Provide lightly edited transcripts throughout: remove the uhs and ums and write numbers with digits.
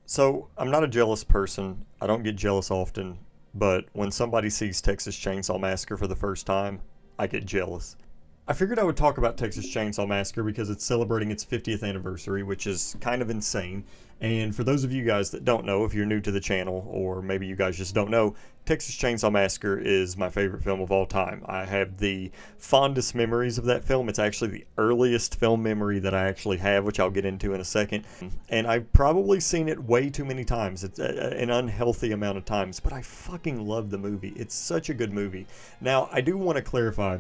So, I'm not a jealous person. I don't get jealous often, but when somebody sees Texas Chainsaw Massacre for the first time, I get jealous. I figured I would talk about Texas Chainsaw Massacre because it's celebrating its 50th anniversary, which is kind of insane. And for those of you guys that don't know, if you're new to the channel, or maybe you guys just don't know, Texas Chainsaw Massacre is my favorite film of all time. I have the fondest memories of that film. It's actually the earliest film memory that I actually have, which I'll get into in a second. And I've probably seen it way too many times. It's an unhealthy amount of times, but I fucking love the movie. It's such a good movie. Now, I do want to clarify,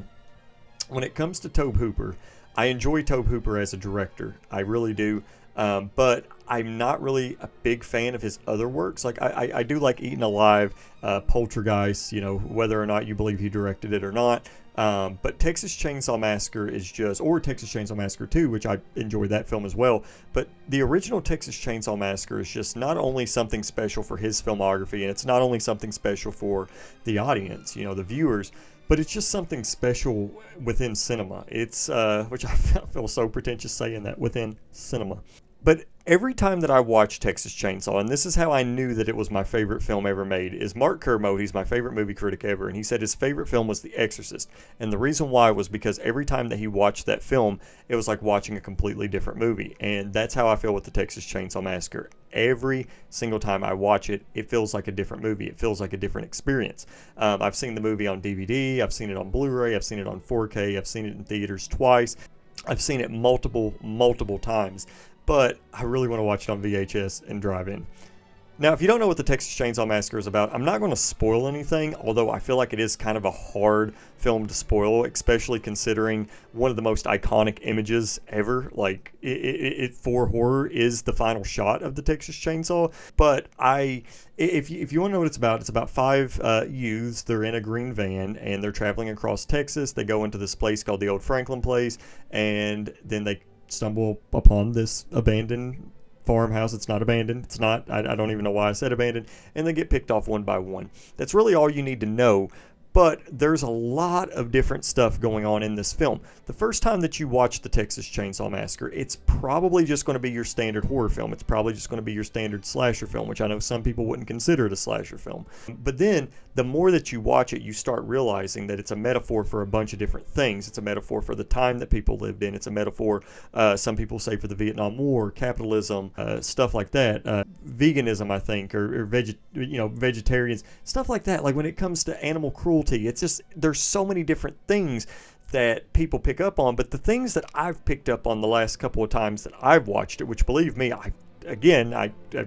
when it comes to Tobe Hooper, I enjoy Tobe Hooper as a director. I really do. But I'm not really a big fan of his other works. Like, I do like Eaten Alive, Poltergeist, whether or not you believe he directed it or not. But Texas Chainsaw Massacre is just, or Texas Chainsaw Massacre 2, which I enjoyed that film as well. But the original Texas Chainsaw Massacre is just not only something special for his filmography, and it's not only something special for the audience, the viewers, but it's just something special within cinema. It's, which I feel so pretentious saying that, within cinema. But every time that I watch Texas Chainsaw, and this is how I knew that it was my favorite film ever made, is Mark Kermode. He's my favorite movie critic ever, and he said his favorite film was The Exorcist. And the reason why was because every time that he watched that film, it was like watching a completely different movie. And that's how I feel with the Texas Chainsaw Massacre. Every single time I watch it, it feels like a different movie. It feels like a different experience. I've seen the movie on DVD. I've seen it on Blu-ray. I've seen it on 4K. I've seen it in theaters twice. I've seen it multiple times. But I really want to watch it on VHS and drive in. Now, if you don't know what the Texas Chainsaw Massacre is about, I'm not going to spoil anything, although I feel like it is kind of a hard film to spoil, especially considering one of the most iconic images ever. Like, it for horror is the final shot of the Texas Chainsaw. But if you want to know what it's about five youths. They're in a green van, and they're traveling across Texas. They go into this place called the Old Franklin Place, and then they stumble upon this abandoned farmhouse. It's not abandoned. It's not. I don't even know why I said abandoned. And they get picked off one by one. That's really all you need to know. But there's a lot of different stuff going on in this film. The first time that you watch the Texas Chainsaw Massacre, it's probably just going to be your standard horror film. It's probably just going to be your standard slasher film, which I know some people wouldn't consider it a slasher film. But then, the more that you watch it, you start realizing that it's a metaphor for a bunch of different things. It's a metaphor for the time that people lived in. It's a metaphor, some people say, for the Vietnam War, capitalism, stuff like that. Veganism, I think, or vegetarians, stuff like that. Like, when it comes to animal cruelty, it's just, there's so many different things that people pick up on. But the things that I've picked up on the last couple of times that I've watched it, which, believe me, I've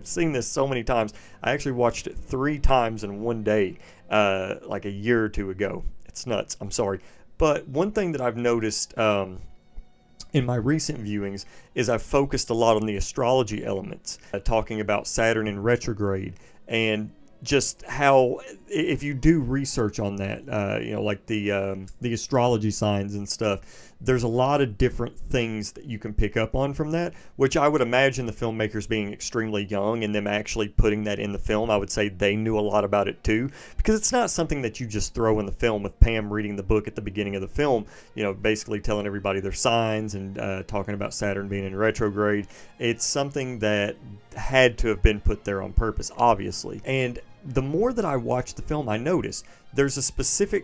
seen this so many times. I actually watched it 3 times in one day, like a year or two ago. It's nuts. I'm sorry. But one thing that I've noticed in my recent viewings is I've focused a lot on the astrology elements, talking about Saturn in retrograde, and just how, if you do research on that, like the astrology signs and stuff, there's a lot of different things that you can pick up on from that, which I would imagine the filmmakers being extremely young and them actually putting that in the film, I would say they knew a lot about it too, because it's not something that you just throw in the film with Pam reading the book at the beginning of the film, basically telling everybody their signs and talking about Saturn being in retrograde. It's something that had to have been put there on purpose, obviously. And the more that I watch the film, I notice there's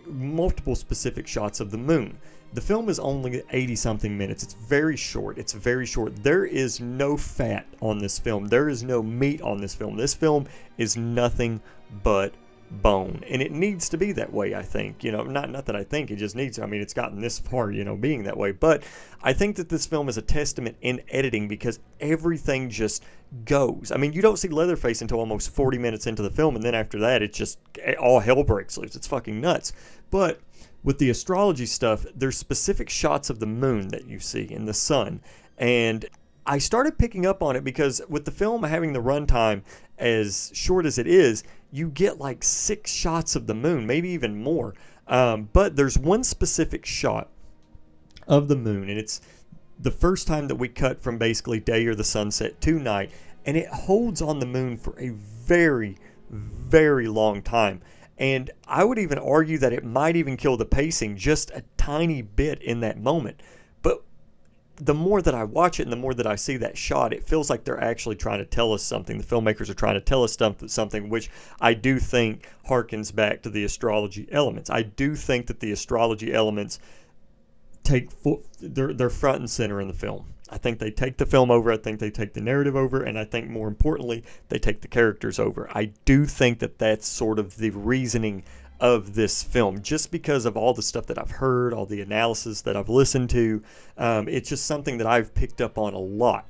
multiple specific shots of the moon. The film is only 80-something minutes. It's very short. There is no fat on this film. There is no meat on this film. This film is nothing but bone. And it needs to be that way, I think. Not that I think, it just needs to. I mean, it's gotten this far, being that way. But I think that this film is a testament in editing, because everything just goes. I mean, you don't see Leatherface until almost 40 minutes into the film, and then after that, it's just all hell breaks loose. It's fucking nuts. But with the astrology stuff, there's specific shots of the moon that you see and the sun. And I started picking up on it because with the film having the runtime as short as it is, you get like 6 shots of the moon, maybe even more. But there's one specific shot of the moon, and it's the first time that we cut from basically day or the sunset to night, and it holds on the moon for a very, very long time. And I would even argue that it might even kill the pacing just a tiny bit in that moment. But the more that I watch it and the more that I see that shot, it feels like they're actually trying to tell us something. The filmmakers are trying to tell us something, which I do think harkens back to the astrology elements. I do think that the astrology elements they're front and center in the film. I think they take the film over. I think they take the narrative over. And I think more importantly, they take the characters over. I do think that that's sort of the reasoning of this film, just because of all the stuff that I've heard, all the analysis that I've listened to. It's just something that I've picked up on a lot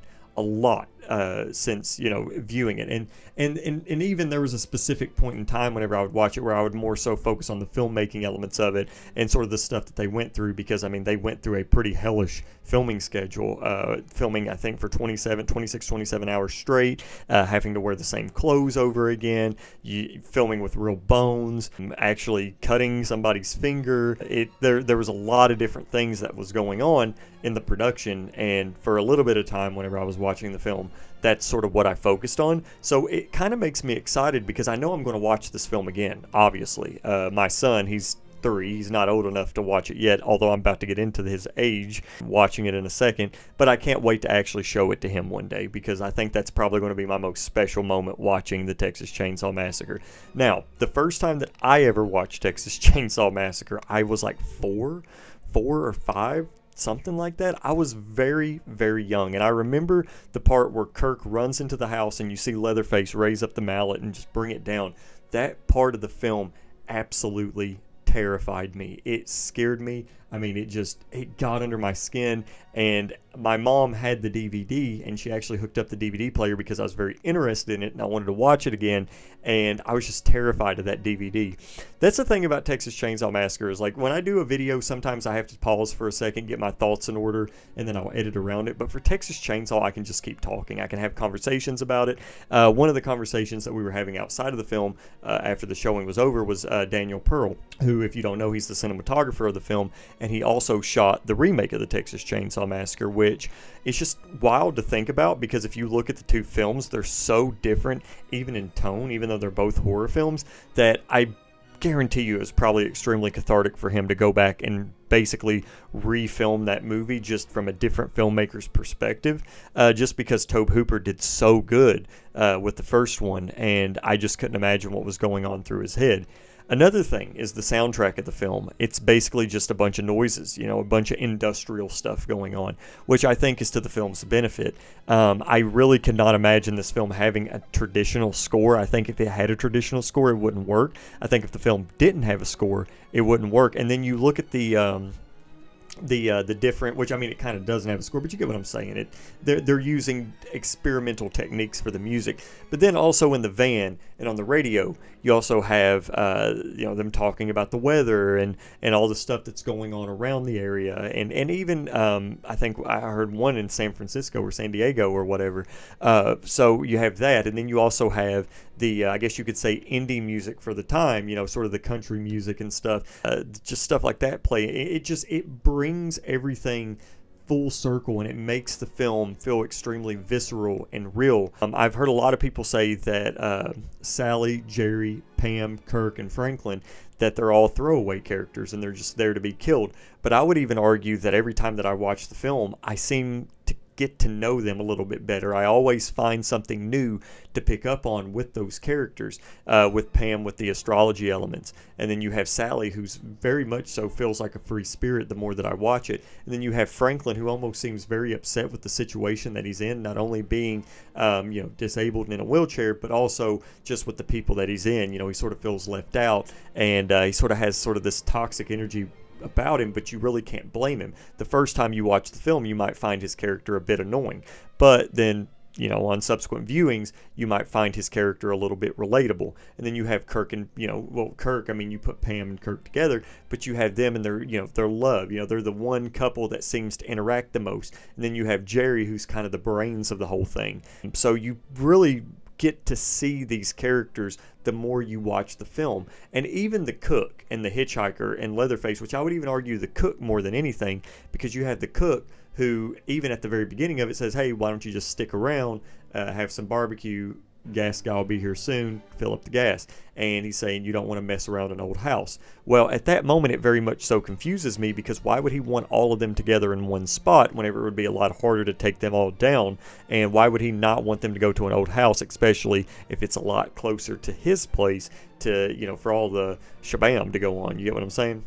since viewing it, and even there was a specific point in time whenever I would watch it where I would more so focus on the filmmaking elements of it and sort of the stuff that they went through, because I mean they went through a pretty hellish filming schedule, filming I think for 27 hours straight, having to wear the same clothes over again, filming with real bones, actually cutting somebody's finger. There was a lot of different things that was going on in the production, and for a little bit of time whenever I was watching the film, that's sort of what I focused on. So it kind of makes me excited because I know I'm going to watch this film again, obviously. My son, he's 3, he's not old enough to watch it yet, although I'm about to get into his age, watching it in a second, but I can't wait to actually show it to him one day, because I think that's probably going to be my most special moment watching the Texas Chainsaw Massacre. Now, the first time that I ever watched Texas Chainsaw Massacre, I was like 4 or 5, something like that. I was very, very young, and I remember the part where Kirk runs into the house and you see Leatherface raise up the mallet and just bring it down. That part of the film absolutely terrified me. It scared me. I mean, it got under my skin, and my mom had the DVD, and she actually hooked up the DVD player because I was very interested in it and I wanted to watch it again, and I was just terrified of that DVD. That's the thing about Texas Chainsaw Massacre, is like when I do a video, sometimes I have to pause for a second, get my thoughts in order, and then I'll edit around it. But for Texas Chainsaw, I can just keep talking. I can have conversations about it. One of the conversations that we were having outside of the film after the showing was over was Daniel Pearl, who, if you don't know, he's the cinematographer of the film, and he also shot the remake of the Texas Chainsaw Massacre, which is just wild to think about, because if you look at the two films, they're so different, even in tone, even though they're both horror films, that I guarantee you it's probably extremely cathartic for him to go back and basically refilm that movie just from a different filmmaker's perspective, just because Tobe Hooper did so good with the first one, and I just couldn't imagine what was going on through his head. Another thing is the soundtrack of the film. It's basically just a bunch of noises, a bunch of industrial stuff going on, which I think is to the film's benefit. I really cannot imagine this film having a traditional score. I think if it had a traditional score, it wouldn't work. I think if the film didn't have a score, it wouldn't work. And then you look at the different, which I mean, it kind of doesn't have a score, but you get what I'm saying. They're using experimental techniques for the music, but then also in the van and on the radio, you also have them talking about the weather and all the stuff that's going on around the area, and even I think I heard one in San Francisco or San Diego or whatever. So you have that, and then you also have the I guess you could say indie music for the time, sort of the country music and stuff, just stuff like that play. It brings everything full circle, and it makes the film feel extremely visceral and real. I've heard a lot of people say that Sally, Jerry, Pam, Kirk, and Franklin, that they're all throwaway characters and they're just there to be killed. But I would even argue that every time that I watch the film, I seem to get to know them a little bit better. I always find something new to pick up on with those characters, with Pam with the astrology elements, and then you have Sally, who's very much so feels like a free spirit the more that I watch it, and then you have Franklin, who almost seems very upset with the situation that he's in, not only being disabled and in a wheelchair, but also just with the people that he's in. He sort of feels left out, and he sort of has sort of this toxic energy about him, but you really can't blame him. The first time you watch the film, you might find his character a bit annoying, but then on subsequent viewings, you might find his character a little bit relatable. And then you have Kirk and, Kirk, I mean, you put Pam and Kirk together, but you have them and their love, they're the one couple that seems to interact the most. And then you have Jerry, who's kind of the brains of the whole thing. So you really get to see these characters the more you watch the film. And even the cook and the hitchhiker and Leatherface, which I would even argue the cook more than anything, because you have the cook who, even at the very beginning of it, says, hey, why don't you just stick around, have some barbecue, gas guy will be here soon, fill up the gas. And he's saying you don't want to mess around an old house. Well, at that moment, it very much so confuses me, because why would he want all of them together in one spot whenever it would be a lot harder to take them all down? And why would he not want them to go to an old house, especially if it's a lot closer to his place to, for all the shabam to go on? You get what I'm saying?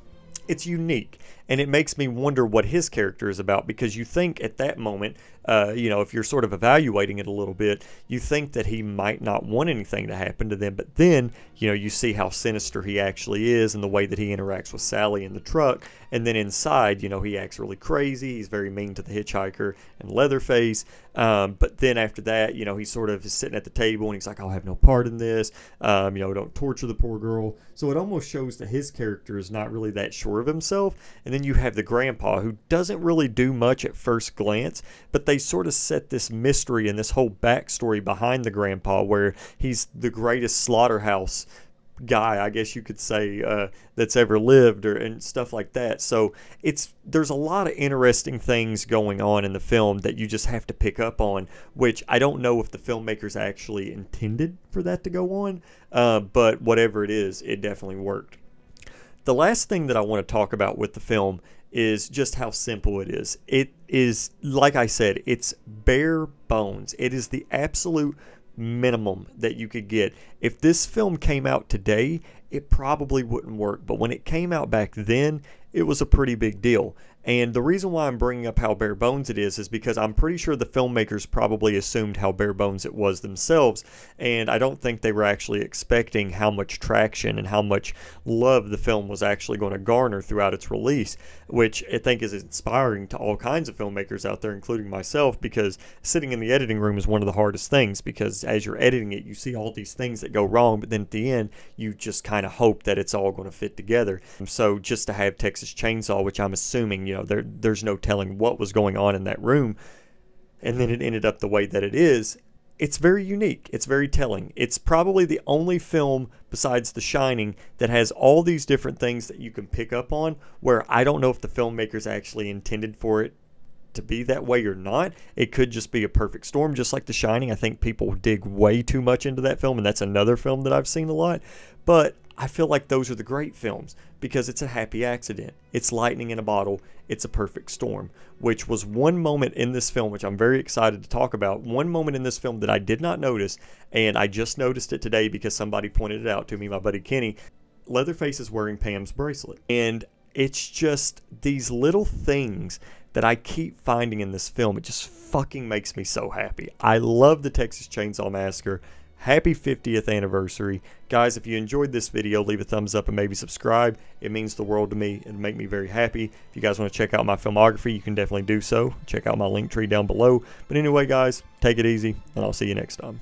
It's unique, and it makes me wonder what his character is about, because you think at that moment, if you're sort of evaluating it a little bit, you think that he might not want anything to happen to them, but then, you see how sinister he actually is and the way that he interacts with Sally in the truck, and then inside, he acts really crazy, he's very mean to the hitchhiker and Leatherface, but then after that, he sort of is sitting at the table and he's like, I'll have no part in this, don't torture the poor girl. So it almost shows that his character is not really that sure of himself. And then you have the grandpa, who doesn't really do much at first glance, but they sort of set this mystery and this whole backstory behind the grandpa, where he's the greatest slaughterhouse guy, I guess you could say, that's ever lived, and stuff like that. So there's a lot of interesting things going on in the film that you just have to pick up on, which I don't know if the filmmakers actually intended for that to go on, but whatever it is, it definitely worked. The last thing that I want to talk about with the film is just how simple it is. It is, like I said, it's bare bones. It is the absolute minimum that you could get. If this film came out today, it probably wouldn't work, but when it came out back then, it was a pretty big deal. And the reason why I'm bringing up how bare bones it is because I'm pretty sure the filmmakers probably assumed how bare bones it was themselves, and I don't think they were actually expecting how much traction and how much love the film was actually going to garner throughout its release, which I think is inspiring to all kinds of filmmakers out there, including myself, because sitting in the editing room is one of the hardest things, because as you're editing it, you see all these things that go wrong, but then at the end, you just kind of hope that it's all going to fit together. So just to have Texas Chainsaw, which I'm assuming, there's no telling what was going on in that room, and then it ended up the way that it is, it's very unique. It's very telling. It's probably the only film besides The Shining that has all these different things that you can pick up on, where I don't know if the filmmakers actually intended for it to be that way or not. It could just be a perfect storm, just like The Shining. I think people dig way too much into that film, and that's another film that I've seen a lot. But I feel like those are the great films because it's a happy accident. It's lightning in a bottle. It's a perfect storm, which was one moment in this film, which I'm very excited to talk about. One moment in this film that I did not notice, and I just noticed it today because somebody pointed it out to me, my buddy Kenny. Leatherface is wearing Pam's bracelet. And it's just these little things that I keep finding in this film. It just fucking makes me so happy. I love the Texas Chainsaw Massacre. Happy 50th anniversary. Guys, if you enjoyed this video, leave a thumbs up and maybe subscribe. It means the world to me. It'd make me very happy. If you guys want to check out my filmography, you can definitely do so. Check out my link tree down below. But anyway, guys, take it easy, and I'll see you next time.